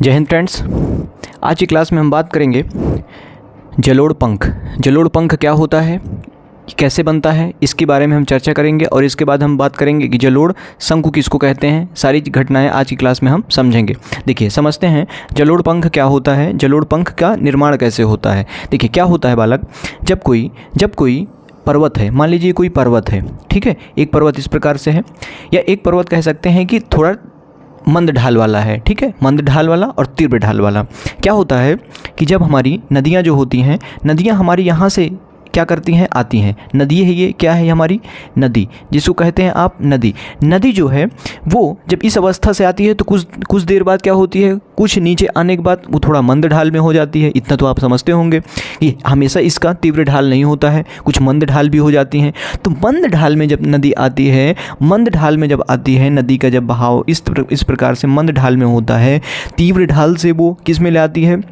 जय हिंद फ्रेंड्स। आज की क्लास में हम बात करेंगे जलोढ़ पंख। जलोढ़ पंख क्या होता है, कैसे बनता है, इसके बारे में हम चर्चा करेंगे और इसके बाद हम बात करेंगे कि जलोढ़ शंकु किसको कहते हैं। सारी घटनाएं आज की क्लास में हम समझेंगे। देखिए, समझते हैं जलोढ़ पंख क्या होता है, जलोढ़ पंख का निर्माण कैसे होता है। देखिए क्या होता है बालक, जब कोई पर्वत है, मान लीजिए कोई पर्वत है, ठीक है, एक पर्वत इस प्रकार से है, या एक पर्वत कह सकते हैं कि थोड़ा मंद ढाल वाला है, ठीक है, मंद ढाल वाला और तीव्र ढाल वाला। क्या होता है कि जब हमारी नदियाँ जो होती हैं, नदियाँ हमारी यहाँ से क्या करती हैं, आती हैं। नदी है, ये क्या है हमारी नदी, जिसको कहते हैं आप नदी। नदी जो है वो जब इस अवस्था से आती है तो कुछ देर बाद क्या होती है, कुछ नीचे आने के बाद वो थोड़ा मंद ढाल में हो जाती है। इतना तो आप समझते होंगे कि हमेशा इसका तीव्र ढाल नहीं होता है, कुछ मंद ढाल भी हो जाती हैं। तो मंद ढाल में जब नदी आती है, मंद ढाल में जब आती है, नदी का जब बहाव इस प्रकार से मंद ढाल में होता है, तीव्र ढाल से वो किस में ले आती है,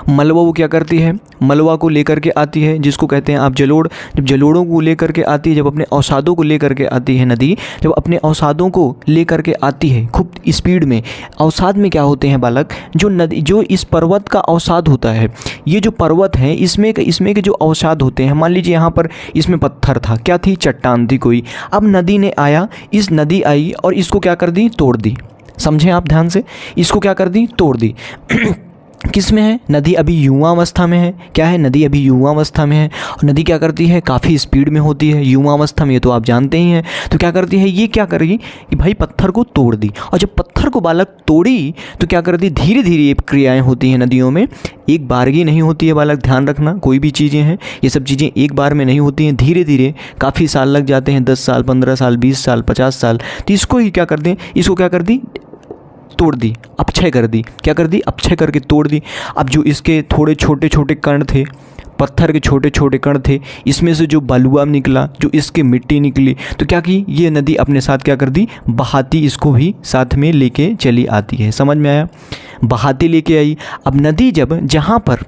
मलबा वो क्या करती है, मलबा को लेकर के आती है, जिसको कहते हैं आप जलोढ़। जब जलोढ़ों को लेकर के आती है, जब अपने अवसादों को लेकर के आती है नदी, जब अपने अवसादों को लेकर के आती है खूब स्पीड में। अवसाद में क्या होते हैं बालक, जो नदी, जो इस पर्वत का अवसाद होता है, ये जो पर्वत है इसमें के जो अवसाद होते हैं, मान लीजिए यहाँ पर इसमें पत्थर था, क्या थी, चट्टान थी कोई। अब नदी ने आया, इस नदी आई और इसको क्या कर दी, तोड़ दी। समझें आप ध्यान से, इसको क्या कर दी, तोड़ दी। किस में है, नदी अभी युवा अवस्था में है। क्या है, नदी अभी युवा अवस्था में है और नदी क्या करती है, काफ़ी स्पीड में होती है युवा अवस्था में, ये तो आप जानते ही हैं। तो क्या करती है, ये क्या करेगी कि भाई पत्थर को तोड़ दी, और जब पत्थर को बालक तोड़ी तो क्या कर दी, धीरे धीरे ये क्रियाएँ होती हैं नदियों में, एक बारगी नहीं होती है बालक, ध्यान रखना। कोई भी चीज़ें हैं, ये सब चीज़ें एक बार में नहीं होती हैं, धीरे धीरे काफ़ी साल लग जाते हैं, 10 साल, 15 साल, 20 साल, 50 साल। तो इसको ही क्या कर दें, इसको क्या कर दी, तोड़ दी, अपक्षय कर दी। क्या कर दी, अपक्षय करके तोड़ दी। अब जो इसके थोड़े छोटे छोटे कण थे, पत्थर के छोटे छोटे कण थे, इसमें से जो बालुआ निकला, जो इसके मिट्टी निकली, तो क्या की ये नदी अपने साथ क्या कर दी, बहाती इसको भी साथ में लेके चली आती है। समझ में आया, बहाती लेके आई। अब नदी जब जहाँ पर,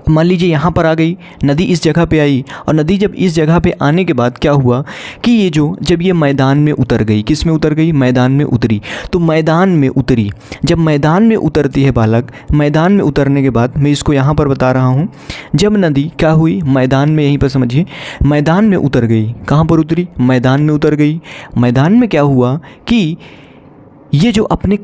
मान लीजिए यहाँ पर आ गई नदी, इस जगह पे आई, और नदी जब इस जगह पे आने के बाद क्या हुआ कि ये जब ये मैदान में उतर गई, किस में उतर गई, मैदान में उतरी। तो मैदान में उतरी, जब मैदान में उतरती है बालक, मैदान में उतरने के बाद मैं इसको यहाँ पर बता रहा हूँ, जब नदी क्या हुई, मैदान में, यहीं पर समझिए, मैदान में उतर गई। कहाँ पर उतरी, मैदान में उतर गई। मैदान में क्या हुआ कि ये जो अपने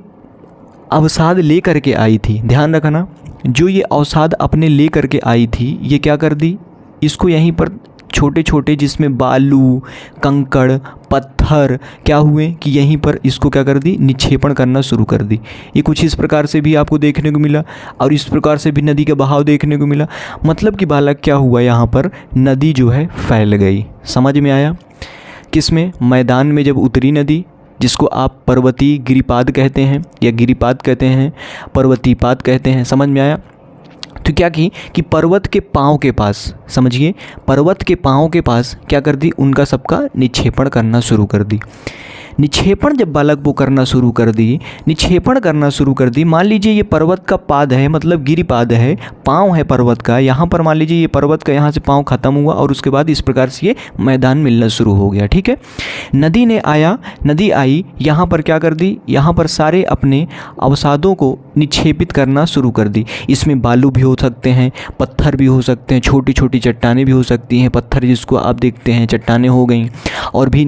अवसाद ले करके आई थी, ध्यान रखना, जो ये अवसाद अपने ले करके आई थी, ये क्या कर दी, इसको यहीं पर छोटे छोटे, जिसमें बालू, कंकड़, पत्थर क्या हुए कि यहीं पर इसको क्या कर दी, निक्षेपण करना शुरू कर दी। ये कुछ इस प्रकार से भी आपको देखने को मिला और इस प्रकार से भी नदी का बहाव देखने को मिला। मतलब कि बालक क्या हुआ, यहाँ पर नदी जो है फैल गई। समझ में आया, किस में, मैदान में जब उतरी नदी, जिसको आप पर्वतीय गिरिपाद कहते हैं या गिरिपाद कहते हैं, पर्वतीपाद कहते हैं। समझ में आया। तो क्या की कि पर्वत के पाँव के पास, समझिए, पर्वत के पाँव के पास क्या कर दी, उनका सबका निक्षेपण करना शुरू कर दी। निक्षेपण जब बालक वो करना शुरू कर दी, निक्षेपण करना शुरू कर दी, मान लीजिए ये पर्वत का पाद है, मतलब गिरिपाद है, पाँव है पर्वत का, यहाँ पर मान लीजिए ये पर्वत का यहाँ से पाँव खत्म हुआ और उसके बाद इस प्रकार से ये मैदान मिलना शुरू हो गया। ठीक है, नदी ने आया, नदी आई, यहाँ पर क्या कर दी, यहाँ पर सारे अपने अवसादों को निक्षेपित करना शुरू कर दी। इसमें बालू भी हो सकते हैं, पत्थर भी हो सकते हैं, छोटी छोटी चट्टानें भी हो सकती हैं, पत्थर जिसको आप देखते हैं चट्टानें हो गई, और भी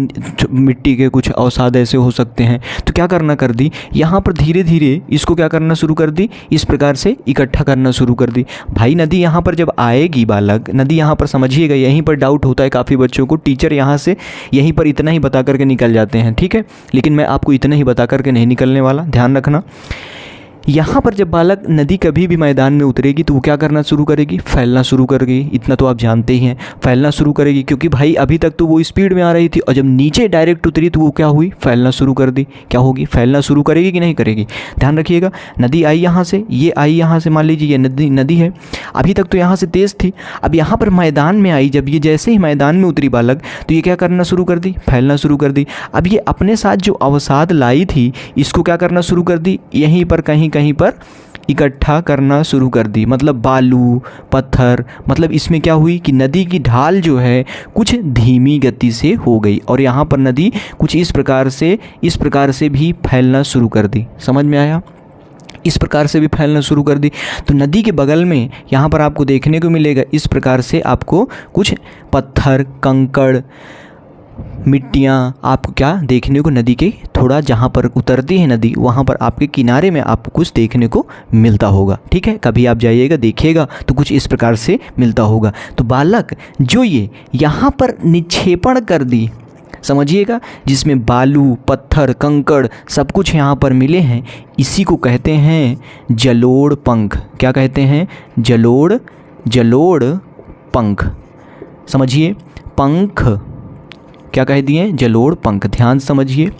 मिट्टी के कुछ अवसाद ऐसे हो सकते हैं। तो क्या करना कर दी, यहाँ पर धीरे धीरे इसको क्या करना शुरू कर दी, इस प्रकार से इकट्ठा करना शुरू कर दी। भाई नदी यहाँ पर जब आएगी बालक, नदी यहाँ पर समझिएगा, यहीं पर डाउट होता है काफ़ी बच्चों को, टीचर यहाँ से यहीं पर इतना ही बता करके निकल जाते हैं, ठीक है, लेकिन मैं आपको इतना ही बता करके नहीं निकलने वाला, ध्यान रखना। यहाँ पर जब बालक नदी कभी भी मैदान में उतरेगी तो वो क्या करना शुरू करेगी, फैलना शुरू करेगी। इतना तो आप जानते ही हैं, फैलना शुरू करेगी, क्योंकि भाई अभी तक तो वो स्पीड में आ रही थी और जब नीचे डायरेक्ट उतरी तो वो क्या हुई, फैलना शुरू कर दी। क्या होगी, फैलना शुरू करेगी कि नहीं करेगी, ध्यान रखिएगा। नदी आई यहाँ से, ये आई यहाँ से, मान लीजिए ये नदी है, अभी तक तो यहाँ से तेज़ थी, अब यहाँ पर मैदान में आई, जब ये जैसे ही मैदान में उतरी बालक, तो ये क्या करना शुरू कर दी, फैलना शुरू कर दी। अब ये अपने साथ जो अवसाद लाई थी, इसको क्या करना शुरू कर दी, यहीं पर कहीं कहीं पर इकट्ठा करना शुरू कर दी। मतलब बालू, पत्थर, मतलब इसमें क्या हुई कि नदी की ढाल जो है कुछ धीमी गति से हो गई और यहाँ पर नदी कुछ इस प्रकार से भी फैलना शुरू कर दी। समझ में आया? इस प्रकार से भी फैलना शुरू कर दी। तो नदी के बगल में यहाँ पर आपको देखने को मिलेगा इस प्रकार से आपको कुछ पत्थर, कंकड़, मिट्टियाँ आपको क्या देखने को नदी के थोड़ा जहाँ पर उतरती है नदी वहाँ पर आपके किनारे में आपको कुछ देखने को मिलता होगा। ठीक है, कभी आप जाइएगा देखिएगा तो कुछ इस प्रकार से मिलता होगा। तो बालक जो ये यहाँ पर निक्षेपण कर दी, समझिएगा, जिसमें बालू, पत्थर, कंकड़ सब कुछ यहाँ पर मिले हैं, इसी को कहते हैं जलोढ़ पंख। क्या कहते हैं? जलोढ़ पंख। समझिए, पंख क्या कह दिए? जलोढ़ पंख। ध्यान समझिए,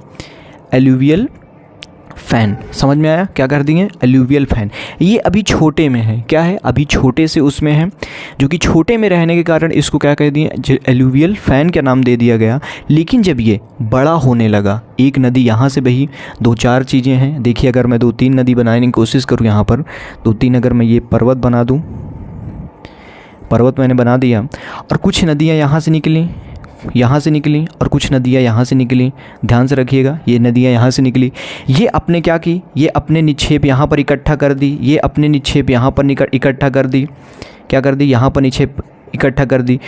एलुवियल फ़ैन, समझ में आया? क्या कर दिए? Alluvial fan. ये अभी छोटे में है, क्या है? अभी छोटे से उसमें है, जो कि छोटे में रहने के कारण इसको क्या कह दिए? एलुवियल फ़ैन का नाम दे दिया गया। लेकिन जब ये बड़ा होने लगा, एक नदी यहाँ से बही, 2-4 चीज़ें हैं। देखिए, अगर मैं 2-3 नदी बनाने की कोशिश करूँ, यहाँ पर 2-3 अगर मैं ये पर्वत बना दूँ, पर्वत मैंने बना दिया, और कुछ नदियाँ यहाँ से निकली, यहाँ से निकली, और कुछ नदियाँ यहाँ से निकली। ध्यान से रखिएगा, ये नदियाँ यहाँ से निकली, ये अपने क्या की? ये अपने निक्षेप यहाँ पर इकट्ठा कर दी, ये अपने निक्षेप यहाँ पर इकट्ठा कर दी। क्या कर दी? यहाँ पर निक्षेप इकट्ठा कर दी।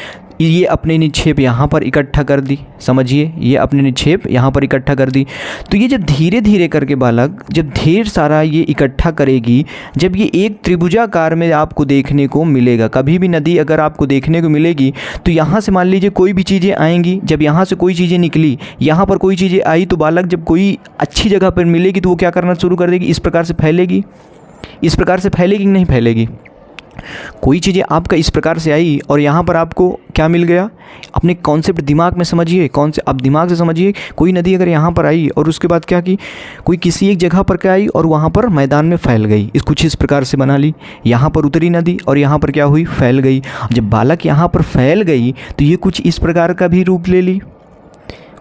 ये अपने निक्षेप यहाँ पर इकट्ठा कर दी। समझिए, ये अपने निक्षेप यहाँ पर इकट्ठा कर दी। तो ये जब धीरे धीरे करके बालक, जब ढेर सारा ये इकट्ठा करेगी, जब ये एक त्रिभुजाकार में आपको देखने को मिलेगा, कभी भी नदी अगर आपको देखने को मिलेगी तो यहाँ से मान लीजिए कोई भी चीज़ें आएंगी, जब यहाँ से कोई चीज़ें निकली, यहाँ पर कोई चीज़ें आई, तो बालक जब कोई अच्छी जगह पर मिलेगी तो वो क्या करना शुरू कर देगी? इस प्रकार से फैलेगी। इस प्रकार से फैलेगी कि नहीं फैलेगी? कोई चीज़ें आपका इस प्रकार से आई और यहाँ पर आपको क्या मिल गया? अपने कॉन्सेप्ट दिमाग में समझिए, कौन से आप दिमाग से समझिए। कोई नदी अगर यहाँ पर आई और उसके बाद क्या की? कोई किसी एक जगह पर क्या आई और वहाँ पर मैदान में फैल गई, इस कुछ इस प्रकार से बना ली। यहाँ पर उतरी नदी और यहाँ पर क्या हुई? फैल गई। जब बालक यहाँ पर फैल गई तो ये कुछ इस प्रकार का भी रूप ले ली,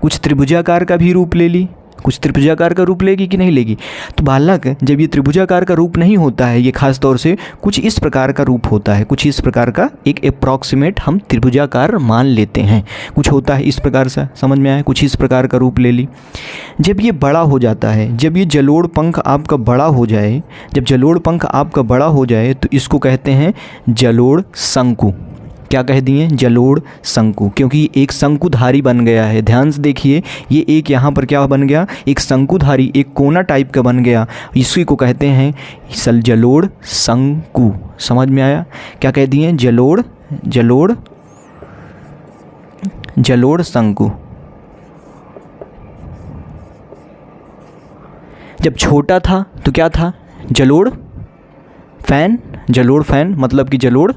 कुछ त्रिभुजाकार का भी रूप ले ली। कुछ त्रिभुजाकार का रूप लेगी कि नहीं लेगी? तो बालक जब ये त्रिभुजाकार का रूप नहीं होता है, ये खास तौर से कुछ इस प्रकार का रूप होता है, कुछ इस प्रकार का एक अप्रॉक्सीमेट हम त्रिभुजाकार मान लेते हैं, कुछ होता है इस प्रकार से। समझ में आया? कुछ इस प्रकार का रूप ले ली। जब ये बड़ा हो जाता है, जब ये जलोढ़ पंख आपका बड़ा हो जाए, जब जलोढ़ पंख आपका बड़ा हो जाए तो इसको कहते हैं जलोढ़ शंकु। क्या कह दिए? जलोढ़ शंकु, क्योंकि एक शंकुधारी बन गया है। ध्यान से देखिए, ये एक यहाँ पर क्या बन गया? एक शंकुधारी, एक कोना टाइप का बन गया। इसी को कहते हैं जलोढ़ शंकु। समझ में आया? क्या कह दिए? जलोढ़ शंकु। जब छोटा था तो क्या था? जलोढ़ फ़ैन मतलब कि जलोढ़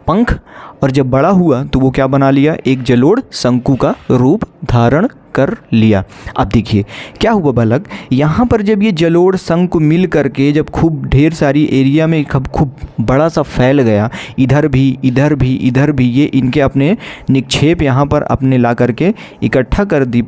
पंख। और जब बड़ा हुआ तो वो क्या बना लिया? एक जलोढ़ शंकु का रूप धारण कर लिया। अब देखिए क्या हुआ बालक, यहाँ पर जब ये जलोढ़ शंकु मिल करके जब खूब ढेर सारी एरिया में खूब बड़ा सा फैल गया, इधर भी ये इनके अपने निक्षेप यहाँ पर अपने ला करके इकट्ठा कर दी।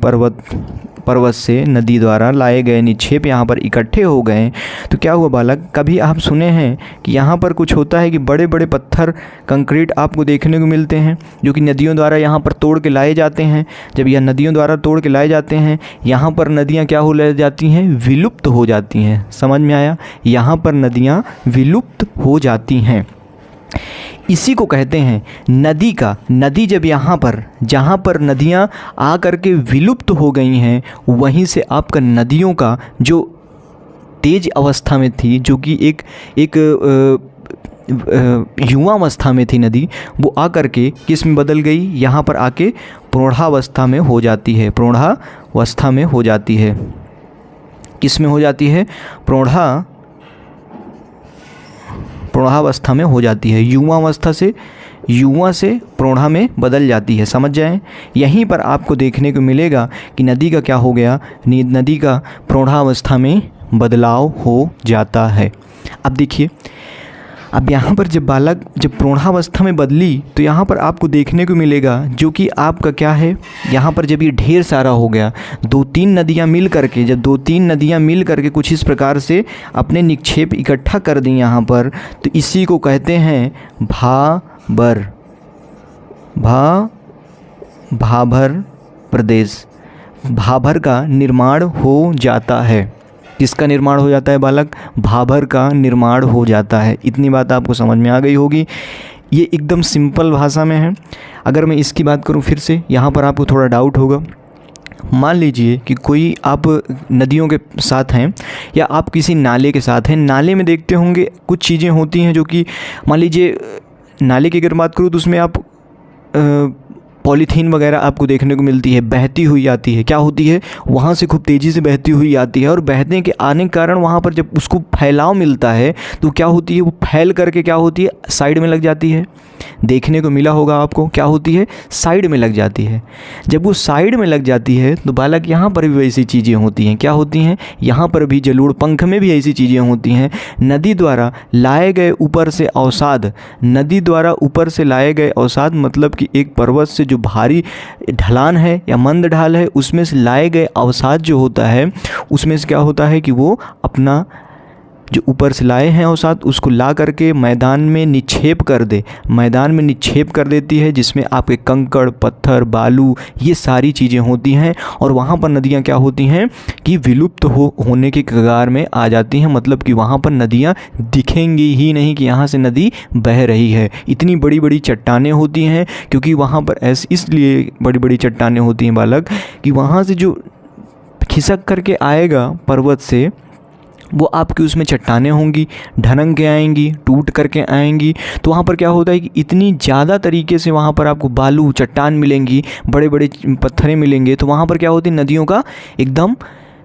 पर्वत से नदी द्वारा लाए गए निक्षेप यहाँ पर इकट्ठे हो गए। तो क्या हुआ बालक, कभी आप सुने हैं कि यहाँ पर कुछ होता है कि बड़े बड़े पत्थर, कंक्रीट आपको देखने को मिलते हैं जो कि नदियों द्वारा यहाँ पर तोड़ के लाए जाते हैं। जब यह नदियों द्वारा तोड़ के लाए जाते हैं, यहाँ पर नदियाँ क्या हो जाती हैं? विलुप्त हो जाती हैं। समझ में आया? यहाँ पर नदियाँ विलुप्त हो जाती हैं। इसी को कहते हैं नदी जब यहाँ पर जहाँ पर नदियाँ आ कर के विलुप्त हो गई हैं, वहीं से आपका नदियों का जो तेज अवस्था में थी, जो कि एक युवा अवस्था में थी नदी, वो आ कर के किस में बदल गई? यहाँ पर आके प्रौढ़ावस्था में हो जाती है। प्रौढ़ावस्था में हो जाती है। किस में हो जाती है? प्रौढ़ावस्था में हो जाती है। युवा से प्रौढ़ा में बदल जाती है। समझ जाएं? यहीं पर आपको देखने को मिलेगा कि नदी का क्या हो गया? नदी का प्रौढ़ावस्था में बदलाव हो जाता है। अब देखिए, अब यहाँ पर जब प्रौढ़ावस्था में बदली तो यहाँ पर आपको देखने को मिलेगा जो कि आपका क्या है, यहाँ पर जब ये ढेर सारा हो गया, 2-3 नदियाँ मिल करके कुछ इस प्रकार से अपने निक्षेप इकट्ठा कर दी यहाँ पर, तो इसी को कहते हैं भाबर प्रदेश। भाबर का निर्माण हो जाता है। किसका निर्माण हो जाता है बालक? भाबर का निर्माण हो जाता है। इतनी बात आपको समझ में आ गई होगी। ये एकदम सिंपल भाषा में है। अगर मैं इसकी बात करूँ फिर से, यहाँ पर आपको थोड़ा डाउट होगा। मान लीजिए कि कोई आप नदियों के साथ हैं या आप किसी नाले के साथ हैं। नाले में देखते होंगे कुछ चीज़ें होती हैं जो कि, मान लीजिए नाले की अगर बात करूँ तो उसमें आप पॉलीथीन वगैरह आपको देखने को मिलती है, बहती हुई आती है। क्या होती है? वहाँ से खूब तेज़ी से बहती हुई आती है और बहने के आने के कारण वहाँ पर जब उसको फैलाव मिलता है तो क्या होती है? वो फैल करके क्या होती है? साइड में लग जाती है। देखने को मिला होगा आपको, क्या होती है? साइड में लग जाती है। जब वो साइड में लग जाती है तो बालक यहाँ पर भी वैसी चीज़ें होती हैं। क्या होती हैं? यहाँ पर भी जलोढ़ पंख में भी ऐसी चीज़ें होती हैं। नदी द्वारा लाए गए ऊपर से अवसाद, नदी द्वारा ऊपर से लाए गए अवसाद मतलब कि एक पर्वत से जो भारी ढलान है या मंद ढाल है उसमें से लाए गए अवसाद जो होता है, उसमें से क्या होता है कि वो अपना जो ऊपर से लाए हैं अवसाद उसको ला करके मैदान में निक्षेप कर दे, मैदान में निक्षेप कर देती है, जिसमें आपके कंकड़, पत्थर, बालू, ये सारी चीज़ें होती हैं। और वहाँ पर नदियाँ क्या होती हैं कि विलुप्त होने के कगार में आ जाती हैं। मतलब कि वहाँ पर नदियाँ दिखेंगी ही नहीं कि यहाँ से नदी बह रही है। इतनी बड़ी बड़ी चट्टानें होती हैं, क्योंकि वहाँ पर ऐसी इसलिए बड़ी बड़ी चट्टानें होती हैं बालक कि वहाँ से जो खिसक करके आएगा पर्वत से, वो आपकी उसमें चट्टानें होंगी, ढनक के आएंगी, टूट करके आएंगी। तो वहाँ पर क्या होता है कि इतनी ज़्यादा तरीके से वहाँ पर आपको बालू, चट्टान मिलेंगी, बड़े बड़े पत्थरें मिलेंगे। तो वहाँ पर क्या होती है? नदियों का एकदम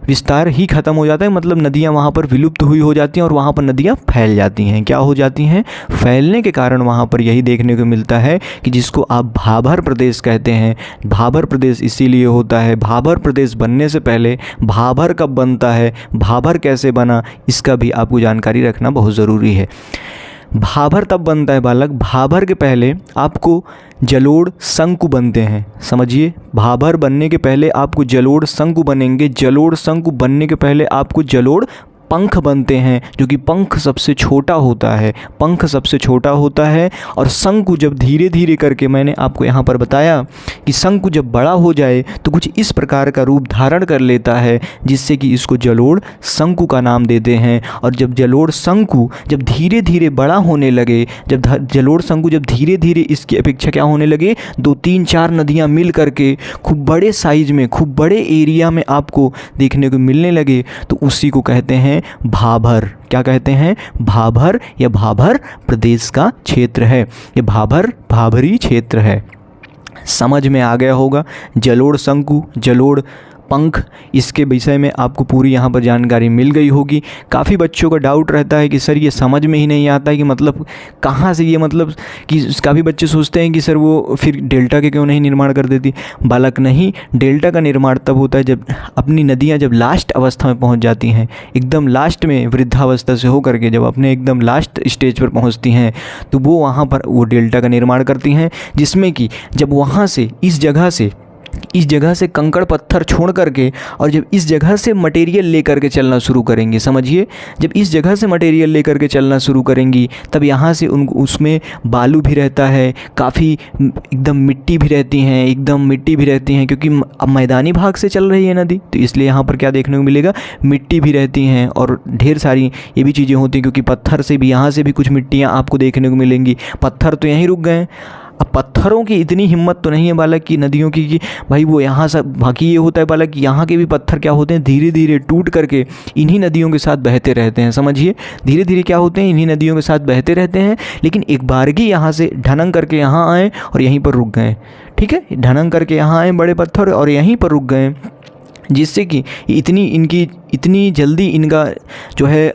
विस्तार ही ख़त्म हो जाता है। मतलब नदियाँ वहाँ पर विलुप्त हुई हो जाती हैं और वहाँ पर नदियाँ फैल जाती हैं। क्या हो जाती हैं? फैलने के कारण वहाँ पर यही देखने को मिलता है कि जिसको आप भाबर प्रदेश कहते हैं। भाबर प्रदेश इसीलिए होता है। भाबर प्रदेश बनने से पहले भाबर कब बनता है, भाबर कैसे बना, इसका भी आपको जानकारी रखना बहुत ज़रूरी है। भाबर तब बनता है बालक, भाबर के पहले आपको जलोढ़ शंकु बनते हैं। समझिए, भाबर बनने के पहले आपको जलोढ़ शंकु बनेंगे। जलोढ़ शंकु बनने के पहले आपको जलोढ़ पंख बनते हैं, जो कि पंख सबसे छोटा होता है। पंख सबसे छोटा होता है और शंकु जब धीरे धीरे करके, मैंने आपको यहाँ पर बताया कि शंकु जब बड़ा हो जाए तो कुछ इस प्रकार का रूप धारण कर लेता है, जिससे कि इसको जलोढ़ शंकु का नाम देते हैं। और जब जलोढ़ शंकु जब धीरे धीरे बड़ा होने लगे, जब जलोढ़ शंकु जब धीरे धीरे इसकी अपेक्षा क्या होने लगे, 2, 3, 4 नदियाँ मिल करके खूब बड़े साइज में, खूब बड़े एरिया में आपको देखने को मिलने लगे, तो उसी को कहते हैं भाबर। क्या कहते हैं? भाबर, या भाबर प्रदेश का क्षेत्र है। ये भाबरी क्षेत्र है। समझ में आ गया होगा। जलोढ़ शंकु, जलोढ़ पंख, इसके विषय में आपको पूरी यहाँ पर जानकारी मिल गई होगी। काफ़ी बच्चों का डाउट रहता है कि सर ये समझ में ही नहीं आता है कि मतलब कहाँ से ये, मतलब कि काफ़ी बच्चे सोचते हैं कि सर वो फिर डेल्टा के क्यों नहीं निर्माण कर देती। बालक नहीं, डेल्टा का निर्माण तब होता है जब अपनी नदियाँ जब लास्ट अवस्था में पहुँच जाती हैं, एकदम लास्ट में वृद्धावस्था से होकर के जब अपने एकदम लास्ट स्टेज पर पहुँचती हैं, तो वो वहाँ पर वो डेल्टा का निर्माण करती हैं। जिसमें कि जब वहाँ से इस जगह से कंकड़ पत्थर छोड़ करके और जब इस जगह से मटेरियल लेकर के चलना शुरू करेंगे, समझिए, जब इस जगह से मटेरियल लेकर के चलना शुरू करेंगी, तब यहाँ से उसमें बालू भी रहता है, काफ़ी एकदम मिट्टी भी रहती हैं, क्योंकि अब मैदानी भाग से चल रही है नदी, तो इसलिए यहाँ पर क्या देखने को मिलेगा, मिट्टी भी रहती हैं और ढेर सारी ये भी चीज़ें होती हैं, क्योंकि पत्थर से भी यहाँ से भी कुछ मिट्टियाँ आपको देखने को मिलेंगी। पत्थर तो यहीं रुक गए। अब पत्थरों की इतनी हिम्मत तो नहीं है बालक की नदियों की कि भाई वो यहाँ से, बाकी ये होता है बालक यहाँ के भी पत्थर क्या होते हैं, धीरे धीरे टूट करके इन्हीं नदियों के साथ बहते रहते हैं। समझिए, धीरे धीरे क्या होते हैं, इन्हीं नदियों के साथ बहते रहते हैं, लेकिन एक बारगी यहाँ से ढनंग करके यहाँ आए और यहीं पर रुक गए। ठीक है, ढनंग करके यहाँ आए बड़े पत्थर और यहीं पर रुक गए, जिससे कि इतनी जल्दी इनका जो है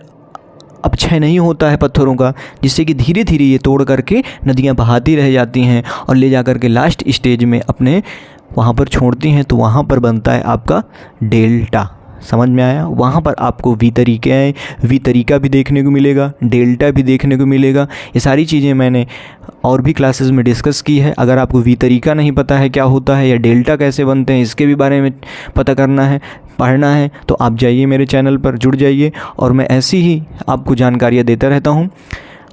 अपक्षय नहीं होता है पत्थरों का, जिससे कि धीरे धीरे ये तोड़ करके नदियाँ बहाती रह जाती हैं और ले जा कर के लास्ट स्टेज में अपने वहाँ पर छोड़ती हैं। तो वहाँ पर बनता है आपका डेल्टा। समझ में आया? वहाँ पर आपको वी तरीका भी देखने को मिलेगा, डेल्टा भी देखने को मिलेगा। ये सारी चीज़ें मैंने और भी क्लासेस में डिस्कस की है। अगर आपको वी तरीका नहीं पता है क्या होता है या डेल्टा कैसे बनते हैं, इसके भी बारे में पता करना है, पढ़ना है, तो आप जाइए मेरे चैनल पर जुड़ जाइए और मैं ऐसी ही आपको जानकारियाँ देता रहता हूँ।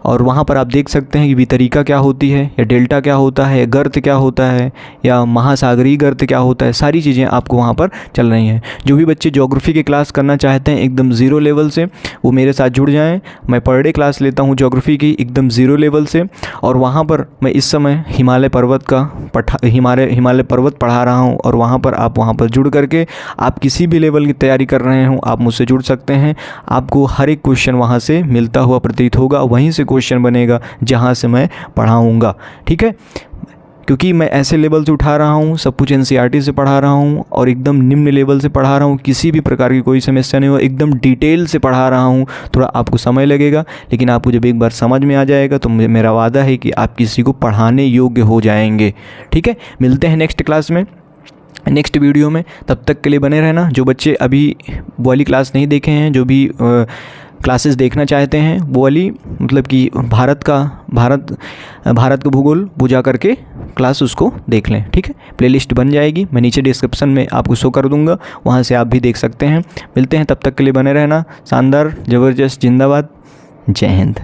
और वहाँ पर आप देख सकते हैं कि वितरिका क्या होती है, या डेल्टा क्या होता है, या गर्त क्या होता है, या महासागरीय गर्त क्या होता है, सारी चीज़ें आपको वहाँ पर चल रही हैं। जो भी बच्चे ज्योग्राफी की क्लास करना चाहते हैं एकदम ज़ीरो लेवल से, वो मेरे साथ जुड़ जाएं। मैं पर डे क्लास लेता हूँ ज्योग्राफी की एकदम ज़ीरो लेवल से, और वहाँ पर मैं इस समय हिमालय पर्वत पढ़ा रहा हूँ, और वहाँ पर जुड़ करके आप किसी भी लेवल की तैयारी कर रहे हो आप मुझसे जुड़ सकते हैं। आपको हर एक क्वेश्चन वहाँ से मिलता हुआ प्रतीत होगा, वहीं से क्वेश्चन बनेगा जहाँ से मैं पढ़ाऊँगा, ठीक है। क्योंकि मैं ऐसे लेवल से उठा रहा हूँ, सब कुछ एनसीईआरटी से पढ़ा रहा हूँ और एकदम निम्न लेवल से पढ़ा रहा हूँ, किसी भी प्रकार की कोई समस्या नहीं हो, एकदम डिटेल से पढ़ा रहा हूँ। थोड़ा आपको समय लगेगा, लेकिन आपको जब एक बार समझ में आ जाएगा तो मेरा वादा है कि आप किसी को पढ़ाने योग्य हो जाएंगे, ठीक है। मिलते हैं नेक्स्ट क्लास में, नेक्स्ट वीडियो में। तब तक के लिए बने रहना। जो बच्चे अभी वो वाली क्लास नहीं देखे हैं, जो भी क्लासेस देखना चाहते हैं वो वाली, मतलब कि भारत का भूगोल वो जा करके क्लास उसको देख लें, ठीक है। प्लेलिस्ट बन जाएगी, मैं नीचे डिस्क्रिप्शन में आपको शो कर दूंगा, वहाँ से आप भी देख सकते हैं। मिलते हैं, तब तक के लिए बने रहना। शानदार, ज़बरदस्त, जिंदाबाद, जय हिंद।